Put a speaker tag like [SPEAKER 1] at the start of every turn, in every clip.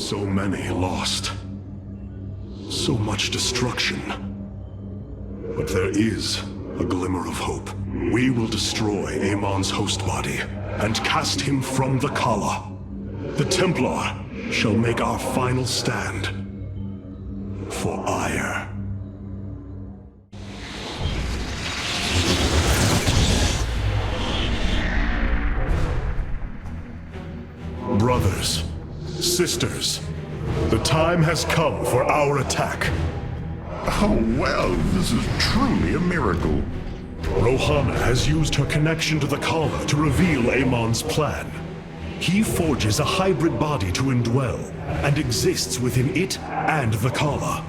[SPEAKER 1] So many lost. So much destruction. But there is a glimmer of hope. We will destroy Amon's host body and cast him from the Kala. The Templar shall make our final stand for ire. Brothers, sisters, the time has come for our attack.
[SPEAKER 2] Oh, well, this is truly a miracle.
[SPEAKER 1] Rohana has used her connection to the Kala to reveal Amon's plan. He forges a hybrid body to indwell, and exists within it and the Kala.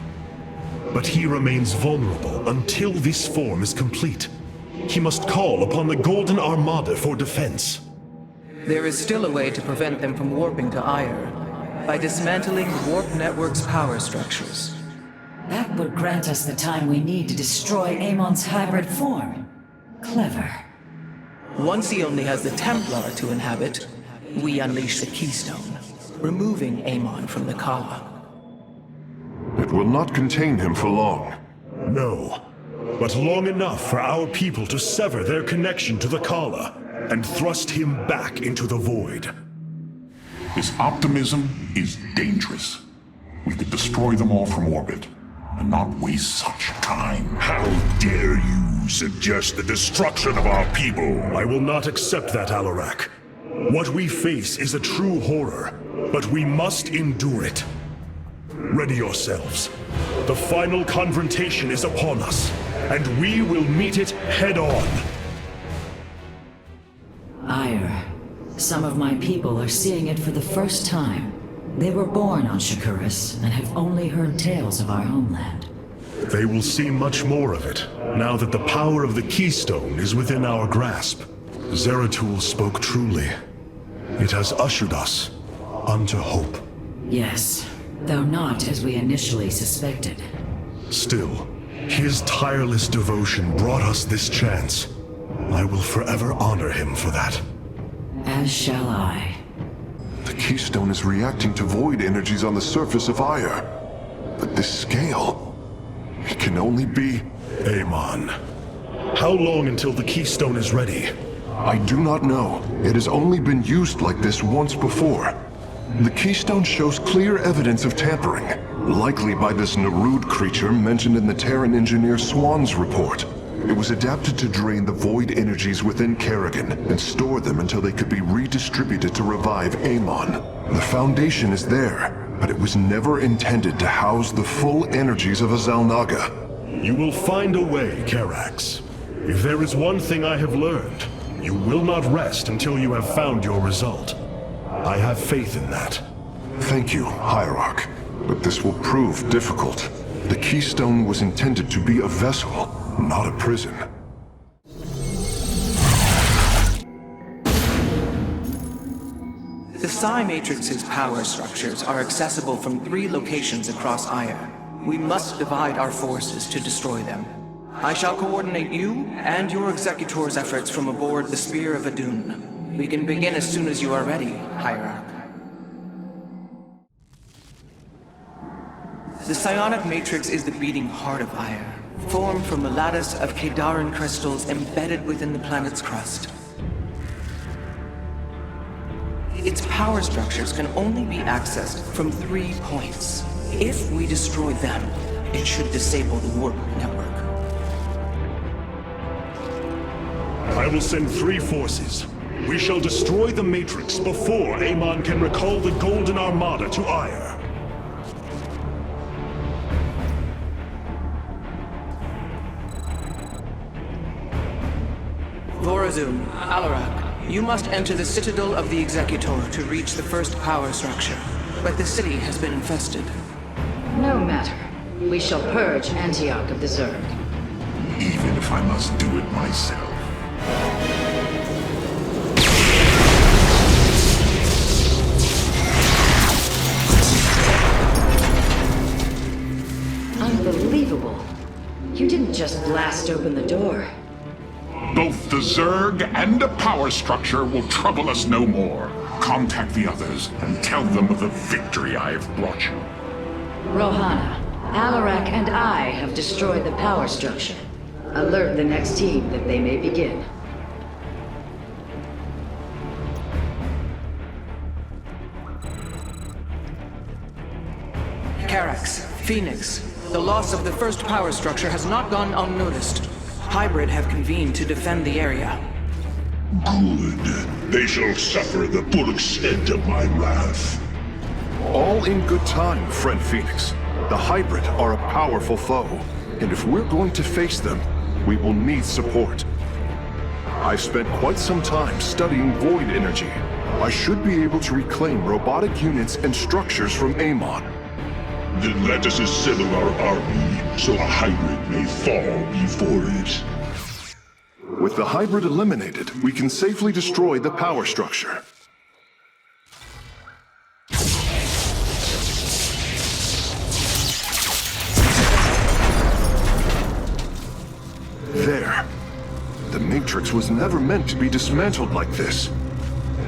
[SPEAKER 1] But he remains vulnerable until this form is complete. He must call upon the Golden Armada for defense.
[SPEAKER 3] There is still a way to prevent them from warping to Ire, by dismantling the warp network's power structures.
[SPEAKER 4] That would grant us the time we need to destroy Amon's hybrid form. Clever.
[SPEAKER 3] Once he only has the Templar to inhabit, we unleash the Keystone, removing Amon from the Kala.
[SPEAKER 2] It will not contain him for long.
[SPEAKER 1] No, but long enough for our people to sever their connection to the Kala and thrust him back into the void.
[SPEAKER 2] His optimism is dangerous. We could destroy them all from orbit, and not waste such time.
[SPEAKER 5] How dare you suggest the destruction of our people?
[SPEAKER 1] I will not accept that, Alarak. What we face is a true horror, but we must endure it. Ready yourselves. The final confrontation is upon us, and we will meet it head-on.
[SPEAKER 4] Ire. Some of my people are seeing it for the first time. They were born on Shakuras and have only heard tales of our homeland.
[SPEAKER 1] They will see much more of it, now that the power of the Keystone is within our grasp. Zeratul spoke truly. It has ushered us unto hope.
[SPEAKER 4] Yes, though not as we initially suspected.
[SPEAKER 1] Still, his tireless devotion brought us this chance. I will forever honor him for that.
[SPEAKER 4] As shall I.
[SPEAKER 2] The Keystone is reacting to void energies on the surface of Ire. But this scale, it can only be...
[SPEAKER 1] Amon. How long until the Keystone is ready?
[SPEAKER 2] I do not know. It has only been used like this once before. The Keystone shows clear evidence of tampering, likely by this Narud creature mentioned in the Terran engineer Swan's report. It was adapted to drain the void energies within Kerrigan and store them until they could be redistributed to revive Amon. The foundation is there, but it was never intended to house the full energies of a Zalnaga.
[SPEAKER 1] You will find a way, Karax. If there is one thing I have learned, you will not rest until you have found your result. I have faith in that.
[SPEAKER 2] Thank you, Hierarch. But this will prove difficult. The Keystone was intended to be a vessel, not a prison.
[SPEAKER 3] The Psi Matrix's power structures are accessible from 3 locations across Ire. We must divide our forces to destroy them. I shall coordinate you and your Executor's efforts from aboard the Spear of Adun. We can begin as soon as you are ready, Hierarch. The Psionic Matrix is the beating heart of Ire, formed from a lattice of Kadaran crystals embedded within the planet's crust. Its power structures can only be accessed from 3 points. If we destroy them, it should disable the warp network.
[SPEAKER 1] I will send 3 forces. We shall destroy the Matrix before Amon can recall the Golden Armada to Ire.
[SPEAKER 3] Vorazun, Alarak, you must enter the Citadel of the Executor to reach the first power structure. But the city has been infested.
[SPEAKER 6] No matter. We shall purge Antioch of the Zerg.
[SPEAKER 5] Even if I must do it myself.
[SPEAKER 6] Unbelievable. You didn't just blast open the door.
[SPEAKER 5] Both the Zerg and the power structure will trouble us no more. Contact the others and tell them of the victory I have brought you.
[SPEAKER 6] Rohana, Alarak and I have destroyed the power structure. Alert the next team that they may begin.
[SPEAKER 3] Carax, Phoenix, the loss of the first power structure has not gone unnoticed. Hybrid have convened to defend the area.
[SPEAKER 5] Good. They shall suffer the full extent of my wrath.
[SPEAKER 2] All in good time, friend Phoenix. The Hybrid are a powerful foe, and if we're going to face them, we will need support. I've spent quite some time studying void energy. I should be able to reclaim robotic units and structures from Amon.
[SPEAKER 5] Then let us assemble our army, so a hybrid may fall before it.
[SPEAKER 2] With the Hybrid eliminated, we can safely destroy the power structure. There. The Matrix was never meant to be dismantled like this.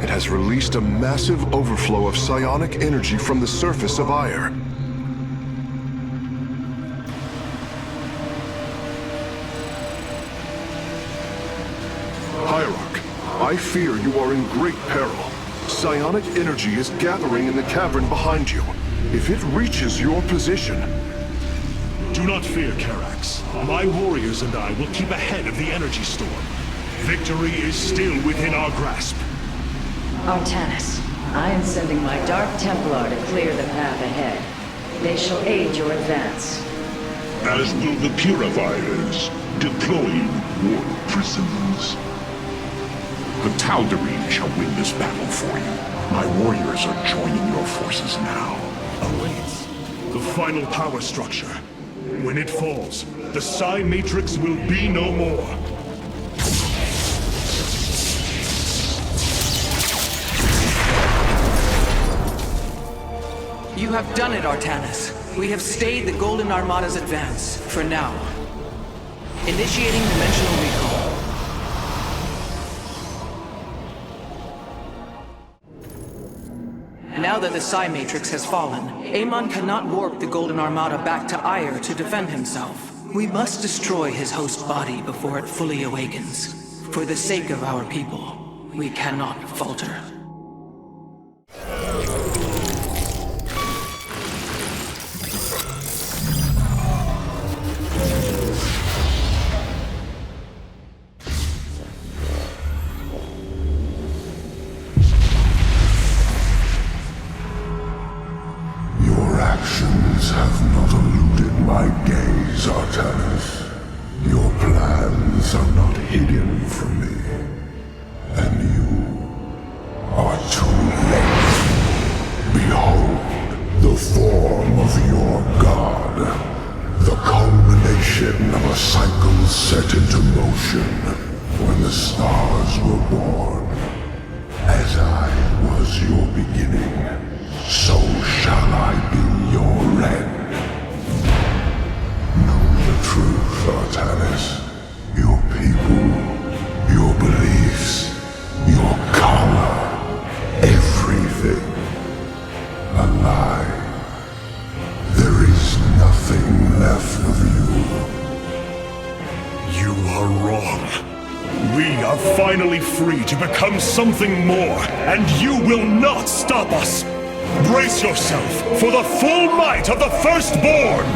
[SPEAKER 2] It has released a massive overflow of psionic energy from the surface of Ire. Hierarch, I fear you are in great peril. Psionic energy is gathering in the cavern behind you. If it reaches your position...
[SPEAKER 1] Do not fear, Carax. My warriors and I will keep ahead of the energy storm. Victory is still within our grasp.
[SPEAKER 6] Artanis, I am sending my Dark Templar to clear the path ahead. They shall aid your advance.
[SPEAKER 5] As will the Purifiers, deploying war prisons. The Tal'Darim shall win this battle for you. My warriors are joining your forces now.
[SPEAKER 1] Awaits the final power structure. When it falls, the Psi Matrix will be no more.
[SPEAKER 3] You have done it, Artanis. We have stayed the Golden Armada's advance, for now. Initiating dimensional recall. Now that the Psi Matrix has fallen, Amon cannot warp the Golden Armada back to Ire to defend himself. We must destroy his host body before it fully awakens. For the sake of our people, we cannot falter.
[SPEAKER 5] Have not eluded my gaze, Artanis. Your plans are not hidden from me. And you are too late. Behold, the form of your god. The culmination of a cycle set into motion when the stars were born. As I was your beginning, so shall I be your end. Know the truth, Artanis. Your people, your beliefs, your color, everything. A lie. There is nothing left of you.
[SPEAKER 1] You are wrong. We are finally free to become something more, and you will not stop us! Brace yourself for the full might of the Firstborn!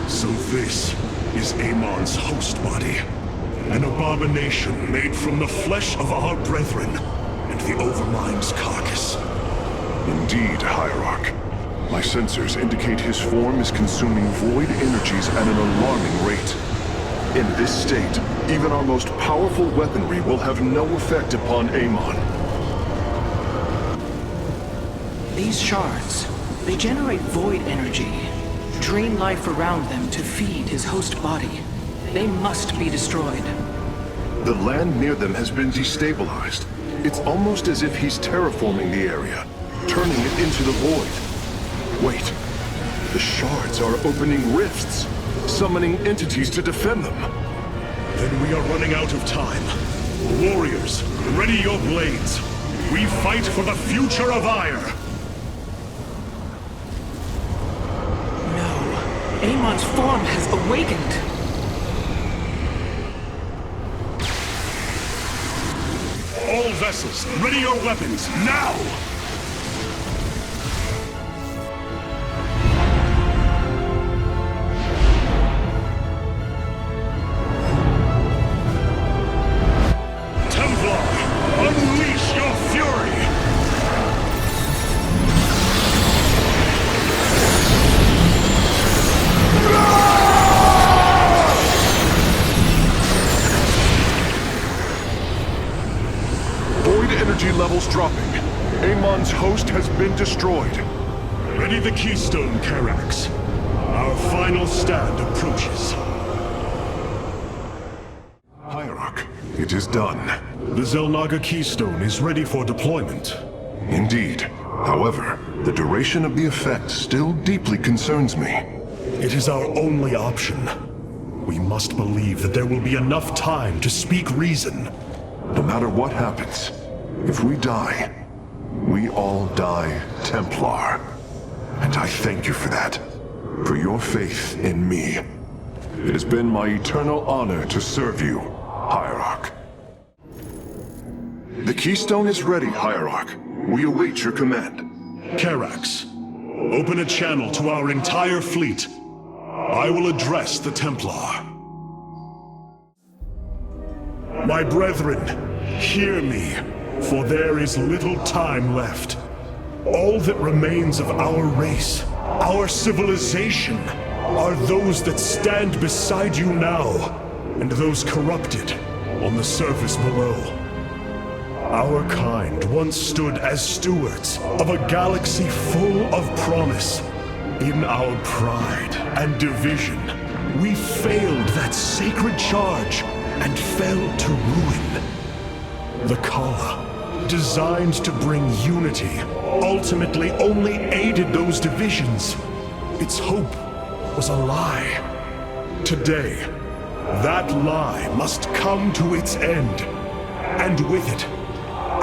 [SPEAKER 1] So this is Amon's host body. An abomination made from the flesh of our brethren and the Overmind's carcass.
[SPEAKER 2] Indeed, Hierarch. My sensors indicate his form is consuming void energies at an alarming rate. In this state, even our most powerful weaponry will have no effect upon Amon.
[SPEAKER 3] These shards, they generate void energy, drain life around them to feed his host body. They must be destroyed.
[SPEAKER 2] The land near them has been destabilized. It's almost as if he's terraforming the area, turning it into the void. Wait, the shards are opening rifts, summoning entities to defend them.
[SPEAKER 1] Then we are running out of time. Warriors, ready your blades. We fight for the future of Ire.
[SPEAKER 3] No. Amon's form has awakened.
[SPEAKER 1] All vessels, ready your weapons, now! Templar, unleash your fury!
[SPEAKER 2] Void energy levels dropping. Amon's host has been destroyed.
[SPEAKER 1] Ready the keystone, Karax. Our final stand approaches.
[SPEAKER 2] Hierarch, it is done.
[SPEAKER 1] The Zelnaga keystone is ready for deployment.
[SPEAKER 2] Indeed. However, the duration of the effect still deeply concerns me.
[SPEAKER 1] It is our only option. We must believe that there will be enough time to speak reason.
[SPEAKER 2] No matter what happens, if we die, we all die Templar. And I thank you for that. For your faith in me. It has been my eternal honor to serve you, Hierarch. The keystone is ready, Hierarch. We await your command.
[SPEAKER 1] Karax, open a channel to our entire fleet. I will address the Templar. My brethren, hear me, for there is little time left. All that remains of our race, our civilization, are those that stand beside you now, and those corrupted on the surface below. Our kind once stood as stewards of a galaxy full of promise. In our pride and division, we failed that sacred charge and fell to ruin. The Kala, designed to bring unity, ultimately only aided those divisions. Its hope was a lie. Today, that lie must come to its end. And with it,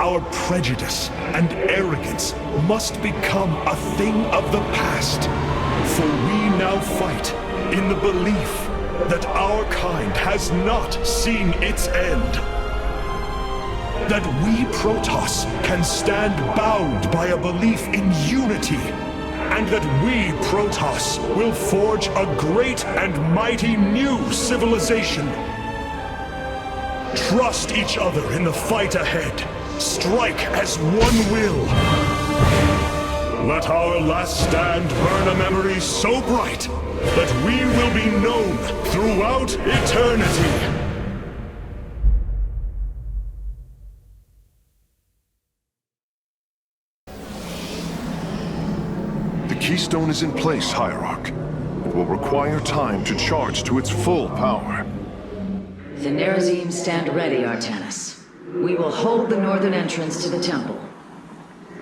[SPEAKER 1] our prejudice and arrogance must become a thing of the past. For we now fight in the belief that our kind has not seen its end. That we Protoss can stand bound by a belief in unity, and that we Protoss will forge a great and mighty new civilization. Trust each other in the fight ahead. Strike as one will. Let our last stand burn a memory so bright that we will be known throughout eternity.
[SPEAKER 2] The keystone is in place, Hierarch. It will require time to charge to its full power.
[SPEAKER 6] The Nerazim stand ready, Artanis. We will hold the northern entrance to the temple.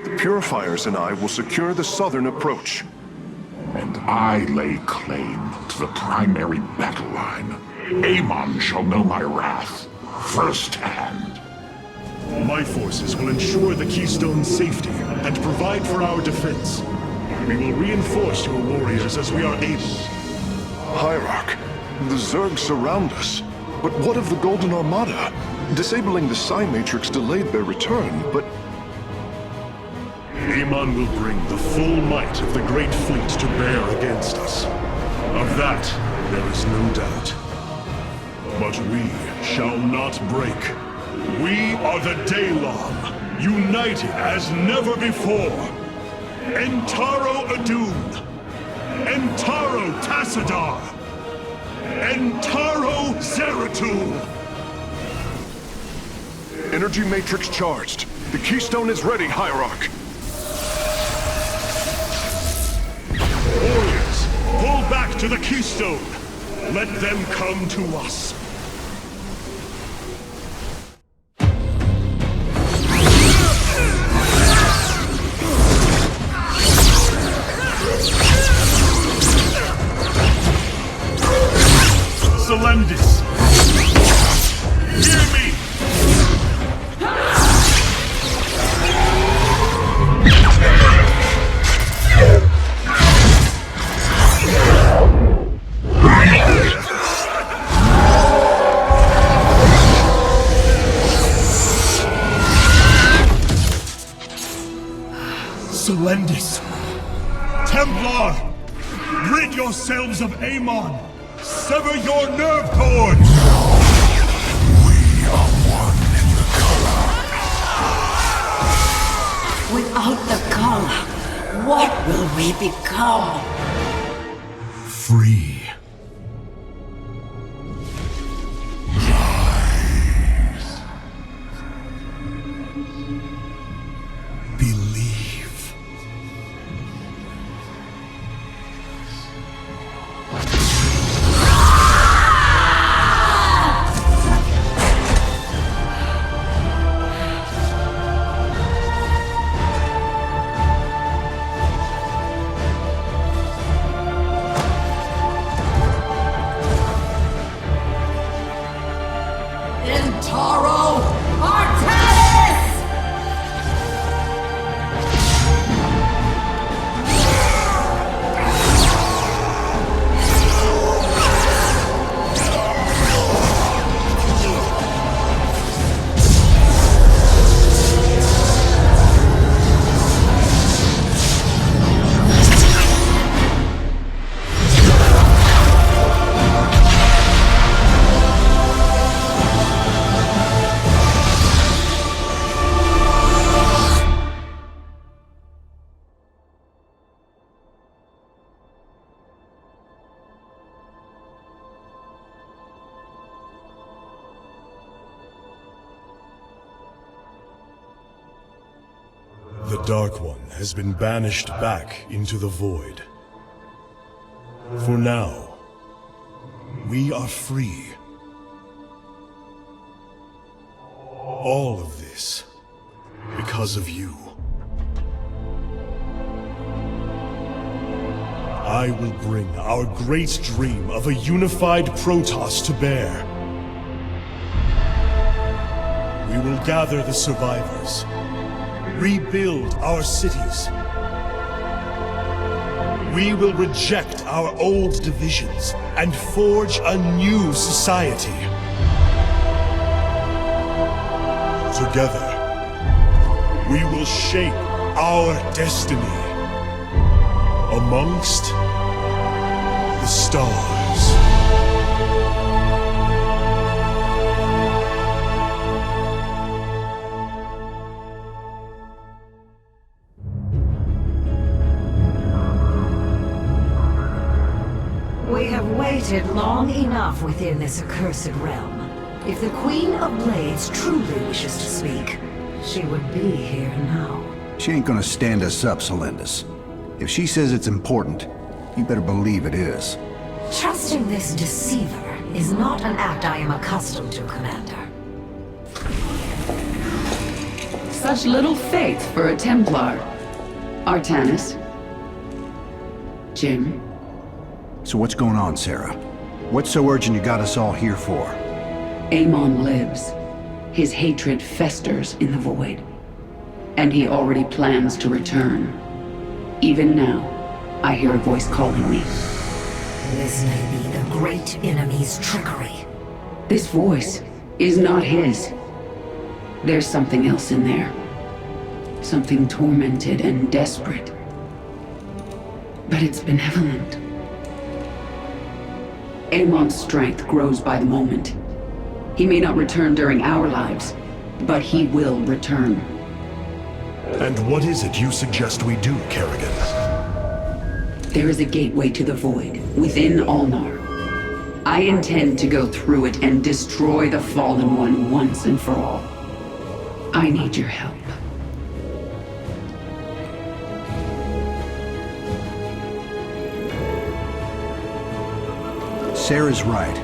[SPEAKER 2] The Purifiers and I will secure the southern approach.
[SPEAKER 5] And I lay claim to the primary battle line. Amon shall know my wrath firsthand.
[SPEAKER 1] My forces will ensure the keystone's safety and provide for our defense. We will reinforce your warriors as we are able.
[SPEAKER 2] Hierarch, the Zerg surround us. But what of the Golden Armada? Disabling the Psi Matrix delayed their return, but...
[SPEAKER 1] Amon will bring the full might of the Great Fleet to bear against us. Of that, there is no doubt. But we shall not break. We are the Daylon, united as never before. Entaro Adun, Entaro Tassadar, Entaro Zeratul.
[SPEAKER 2] Energy Matrix charged. The keystone is ready, Hierarch.
[SPEAKER 1] Warriors, pull back to the keystone. Let them come to us. Selendis! Splendid! Templar! Rid yourselves of Amon! Sever your nerve cords!
[SPEAKER 5] We are one in the color.
[SPEAKER 4] Without the color, what will we become?
[SPEAKER 1] Free. Believe.
[SPEAKER 4] Intaro Artanis!
[SPEAKER 1] The Dark One has been banished back into the Void. For now, we are free. All of this because of you. I will bring our great dream of a unified Protoss to bear. We will gather the survivors, rebuild our cities. We will reject our old divisions and forge a new society. Together, we will shape our destiny amongst the stars.
[SPEAKER 7] We have waited long enough within this accursed realm. If the Queen of Blades truly wishes to speak, she would be here now.
[SPEAKER 8] She ain't gonna stand us up, Celendis. If she says it's important, you better believe it is.
[SPEAKER 7] Trusting this deceiver is not an act I am accustomed to, Commander.
[SPEAKER 6] Such little faith for a Templar. Artanis. Jim.
[SPEAKER 8] So what's going on, Sarah? What's so urgent you got us all here for?
[SPEAKER 6] Amon lives. His hatred festers in the void. And he already plans to return. Even now, I hear a voice calling me.
[SPEAKER 7] This may be the great enemy's trickery.
[SPEAKER 6] This voice is not his. There's something else in there. Something tormented and desperate. But it's benevolent. Amon's strength grows by the moment. He may not return during our lives, but he will return.
[SPEAKER 1] And what is it you suggest we do, Kerrigan?
[SPEAKER 6] There is a gateway to the void, within Ulnar. I intend to go through it and destroy the Fallen One once and for all. I need your help.
[SPEAKER 8] Sarah's right.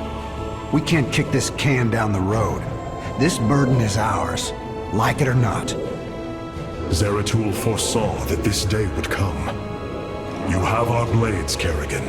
[SPEAKER 8] We can't kick this can down the road. This burden is ours, like it or not.
[SPEAKER 1] Zeratul foresaw that this day would come. You have our blades, Kerrigan.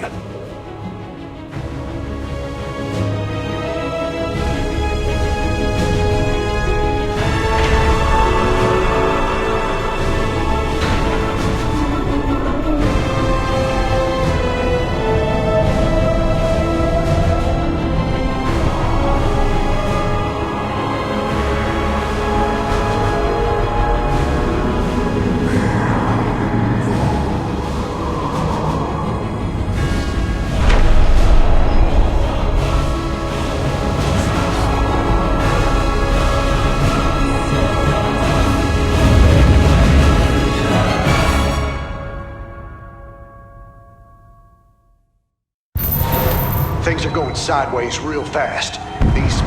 [SPEAKER 8] going sideways real fast. These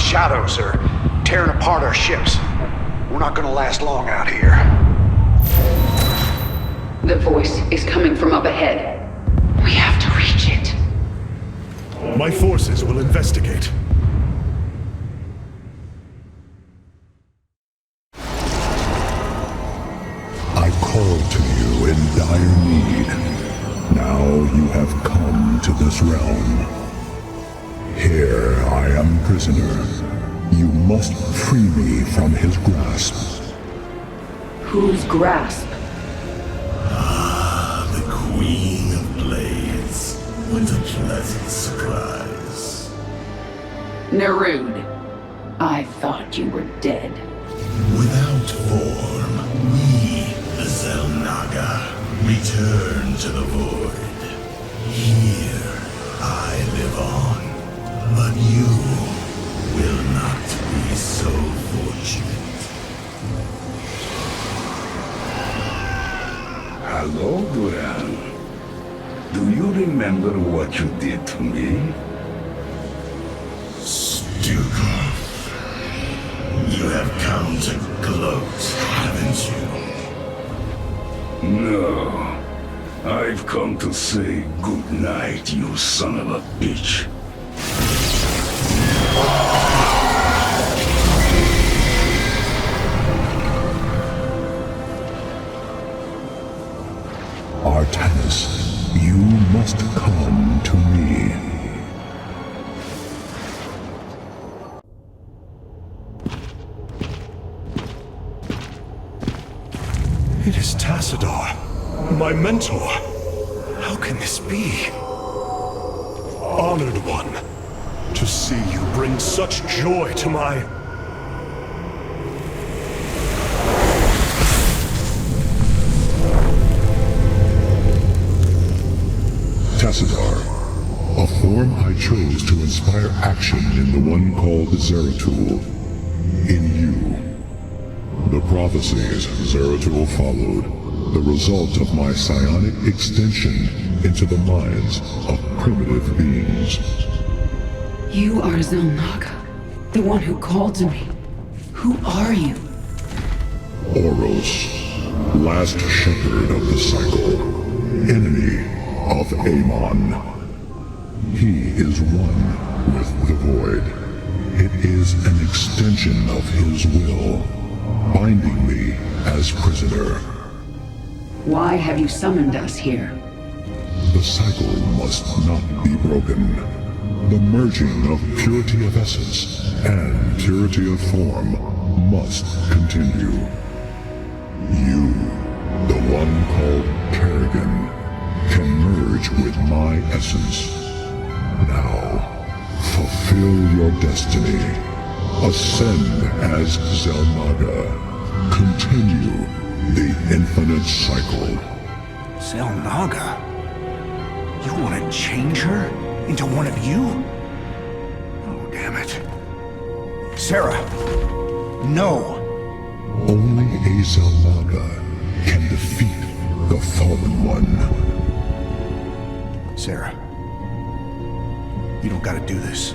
[SPEAKER 8] shadows are tearing apart our ships. We're not gonna last long out here.
[SPEAKER 6] The voice is coming from up ahead. We have to reach it.
[SPEAKER 1] My forces will investigate.
[SPEAKER 5] I called to you in dire need. Now you have come to this realm. Here I am prisoner. You must free me from his grasp.
[SPEAKER 6] Whose grasp?
[SPEAKER 9] The Queen of Blades. What a pleasant surprise.
[SPEAKER 6] Nerude. I thought you were dead.
[SPEAKER 9] Without form, we, the Xel'Naga, return to the void. Here, I live on. But you will not be so fortunate.
[SPEAKER 5] Hello, Duran. Do you remember what you did to me?
[SPEAKER 9] Stukov, you have come to gloat, haven't you?
[SPEAKER 5] No. I've come to say good night, you son of a bitch. Artanis, you must come to me.
[SPEAKER 1] It is Tassadar, my mentor. How can this be? Honored one, to see you bring such joy to my...
[SPEAKER 5] Tassadar, a form I chose to inspire action in the one called Zeratul. In you. The prophecies Zeratul followed, the result of my psionic extension into the minds of primitive beings.
[SPEAKER 6] You are Xel'Naga, the one who called to me. Who are you?
[SPEAKER 5] Oros, last shepherd of the cycle, enemy of Amon. He is one with the void. It is an extension of his will, binding me as prisoner.
[SPEAKER 6] Why have you summoned us here?
[SPEAKER 5] The cycle must not be broken. The merging of purity of essence and purity of form must continue. You, the one called Kerrigan, can merge with my essence. Now, fulfill your destiny. Ascend as Xel'Naga. Continue the infinite cycle.
[SPEAKER 8] Xel'Naga? You want to change her into one of you? Oh, damn it. Sarah, no.
[SPEAKER 5] Only a Xel'Naga can defeat the Fallen One.
[SPEAKER 8] Sarah, you don't gotta do this.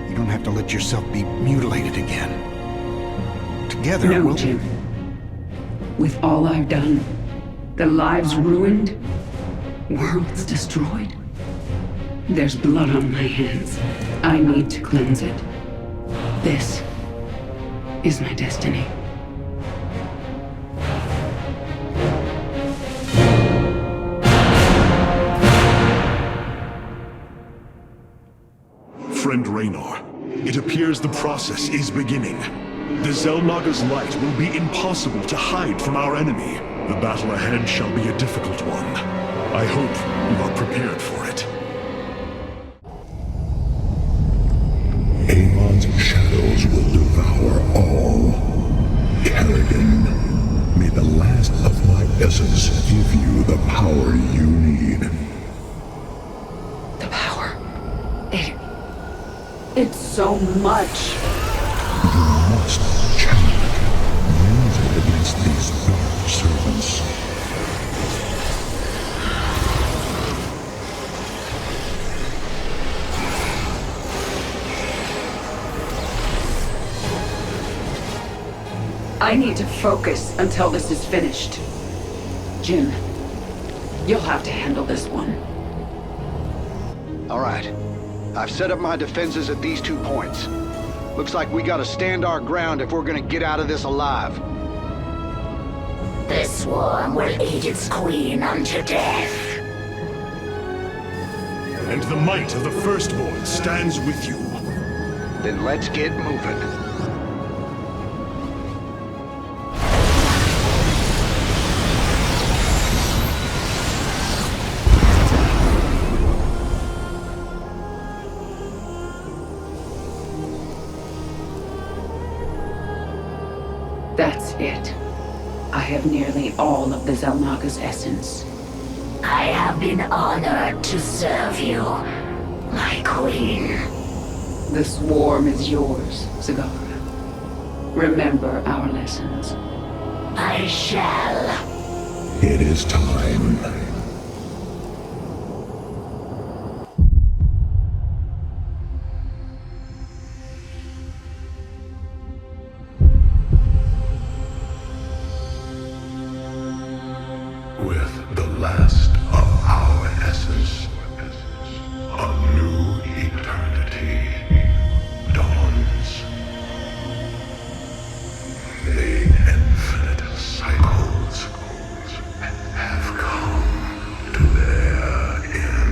[SPEAKER 8] You don't have to let yourself be mutilated again. Together,
[SPEAKER 6] No,
[SPEAKER 8] we'll...
[SPEAKER 6] Jim. With all I've done, the lives ruined, worlds destroyed, there's blood on my hands. I need to cleanse it. This is my destiny.
[SPEAKER 1] Friend Raynor, it appears the process is beginning. The Xel'Naga's light will be impossible to hide from our enemy. The battle ahead shall be a difficult one. I hope you are prepared for it.
[SPEAKER 5] Amon's shadows will devour all. Kerrigan, may the last of my essence give you the power you need.
[SPEAKER 6] The power. It's so much.
[SPEAKER 5] You must channel it. Use it against these dark servants.
[SPEAKER 6] I need to focus until this is finished. Jim, you'll have to handle this one.
[SPEAKER 8] All right. I've set up my defenses at these 2 points. Looks like we gotta stand our ground if we're gonna get out of this alive.
[SPEAKER 10] The swarm will eat its queen unto death.
[SPEAKER 1] And the might of the Firstborn stands with you.
[SPEAKER 8] Then let's get moving.
[SPEAKER 6] That's it. I have nearly all of the Xel'Naga's essence.
[SPEAKER 10] I have been honored to serve you, my queen.
[SPEAKER 6] The swarm is yours, Zagara. Remember our lessons.
[SPEAKER 10] I shall.
[SPEAKER 5] It is time.
[SPEAKER 9] With the last of our essence, a new eternity dawns. The infinite cycles have come to their end.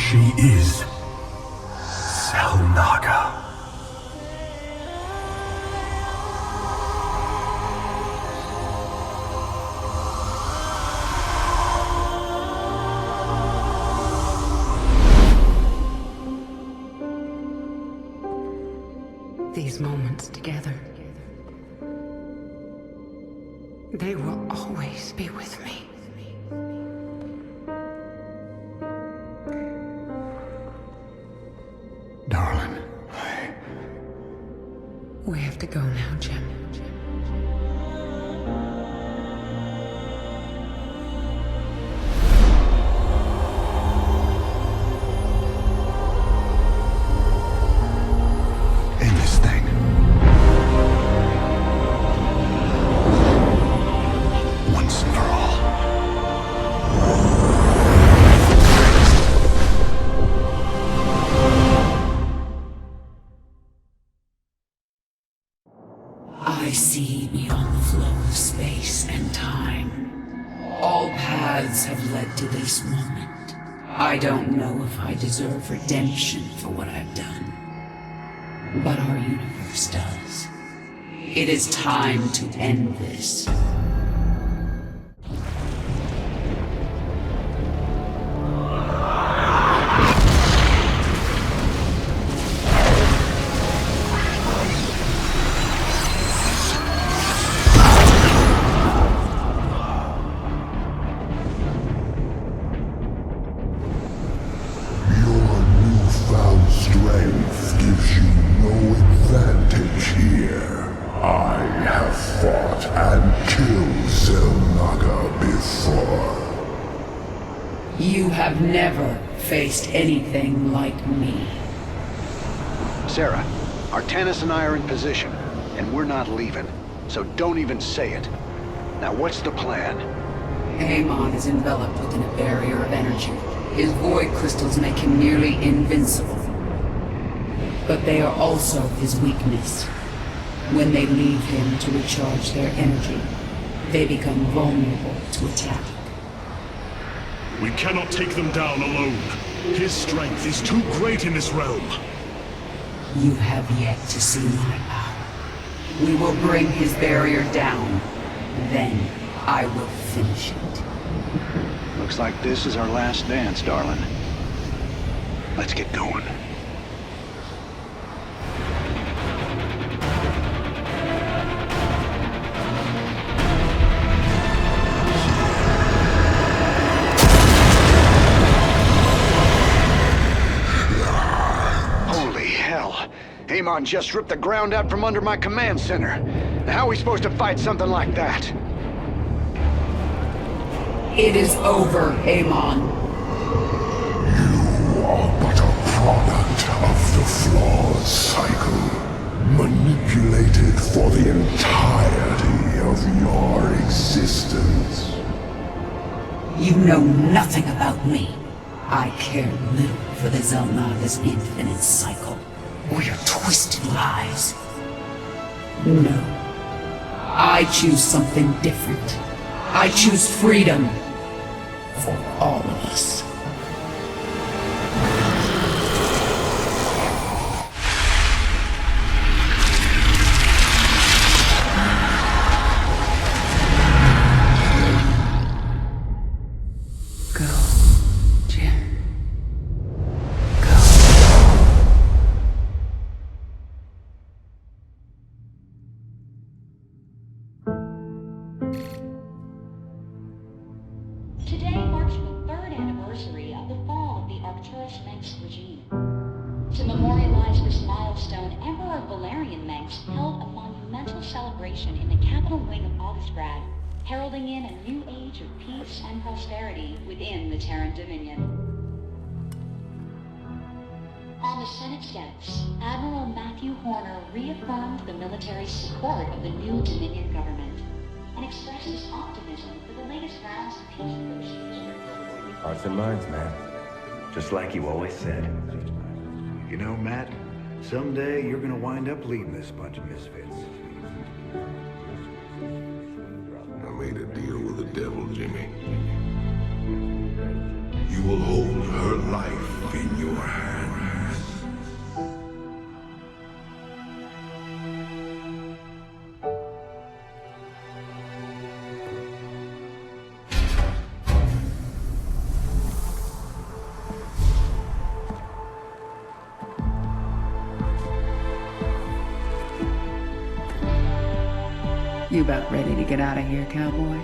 [SPEAKER 9] She is Xel'Naga.
[SPEAKER 6] These moments together, they will always be with me.
[SPEAKER 8] Darling.
[SPEAKER 6] We have to go now, Jim.
[SPEAKER 8] End this thing. Once and for all.
[SPEAKER 4] I see beyond the flow of space and time. All paths have led to this moment. I don't know if I deserve redemption for what I've done, but our universe does. It is time to end this.
[SPEAKER 5] Your newfound strength gives you no advantage here. I have fought and killed Xel'Naga before.
[SPEAKER 4] You have never faced anything like me.
[SPEAKER 8] Sarah, Artanis and I are in position, and we're not leaving, so don't even say it. Now what's the plan?
[SPEAKER 4] Amon is enveloped within a barrier of energy. His void crystals make him nearly invincible. But they are also his weakness. When they leave him to recharge their energy, they become vulnerable to attack.
[SPEAKER 1] We cannot take them down alone. His strength is too great in this realm.
[SPEAKER 4] You have yet to see my power. We will bring his barrier down. Then I will finish it.
[SPEAKER 8] Looks like this is our last dance, darling. Let's get going.
[SPEAKER 11] Amon just ripped the ground out from under my command center. How are we supposed to fight something like that?
[SPEAKER 4] It is over, Amon.
[SPEAKER 5] You are but a product of the flawed cycle, manipulated for the entirety of your existence.
[SPEAKER 4] You know nothing about me. I care little for the Zelnaga's infinite cycle, or your twisted lies. No. I choose something different. I choose freedom. For all of us.
[SPEAKER 12] Today marks the third anniversary of the fall of the Arcturus Manx regime. To memorialize this milestone, Emperor Valerian Manx held a monumental celebration in the capital wing of Augustgrad, heralding in a new age of peace and prosperity within the Terran Dominion. On the Senate steps, Admiral Matthew Horner reaffirmed the military support of the new Dominion government and expressed his optimism for the latest rounds of peace negotiations.
[SPEAKER 13] Hearts and minds, man. Just like you always said.
[SPEAKER 8] You know, Matt, someday you're gonna wind up leading this bunch of misfits.
[SPEAKER 5] I made a deal with the devil, Jimmy. You will hold her life in your hands.
[SPEAKER 6] You about ready to get out of here, cowboy?